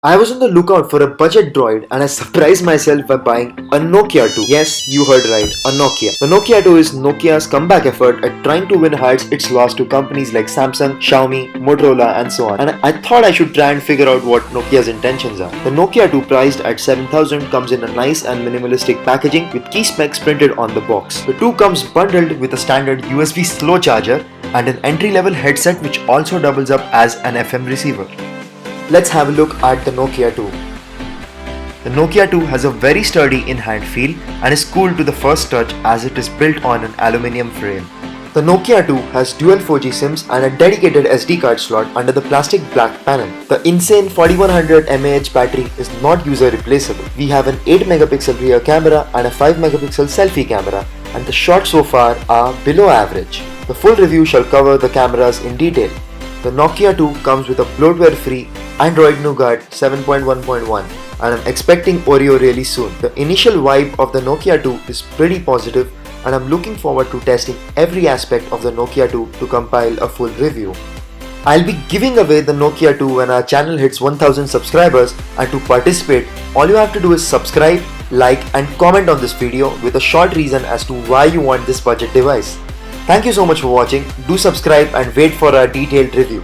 I was on the lookout for a budget droid and I surprised myself by buying a Nokia 2. Yes, you heard right, a Nokia. The Nokia 2 is Nokia's comeback effort at trying to win heights it's lost to companies like Samsung, Xiaomi, Motorola and so on. And I thought I should try and figure out what Nokia's intentions are. The Nokia 2 priced at 7,000 comes in a nice and minimalistic packaging with key specs printed on the box. The 2 comes bundled with a standard USB slow charger and an entry-level headset which also doubles up as an FM receiver. Let's have a look at the Nokia 2. The Nokia 2 has a very sturdy in-hand feel and is cool to the first touch as it is built on an aluminium frame. The Nokia 2 has dual 4G SIMs and a dedicated SD card slot under the plastic black panel. The insane 4100 mAh battery is not user replaceable. We have an 8 megapixel rear camera and a 5 megapixel selfie camera, and the shots so far are below average. The full review shall cover the cameras in detail. The Nokia 2 comes with a bloatware-free Android Nougat 7.1.1 and I'm expecting Oreo really soon. The initial vibe of the Nokia 2 is pretty positive and I'm looking forward to testing every aspect of the Nokia 2 to compile a full review. I'll be giving away the Nokia 2 when our channel hits 1000 subscribers, and to participate, all you have to do is subscribe, like and comment on this video with a short reason as to why you want this budget device. Thank you so much for watching. Do subscribe and wait for our detailed review.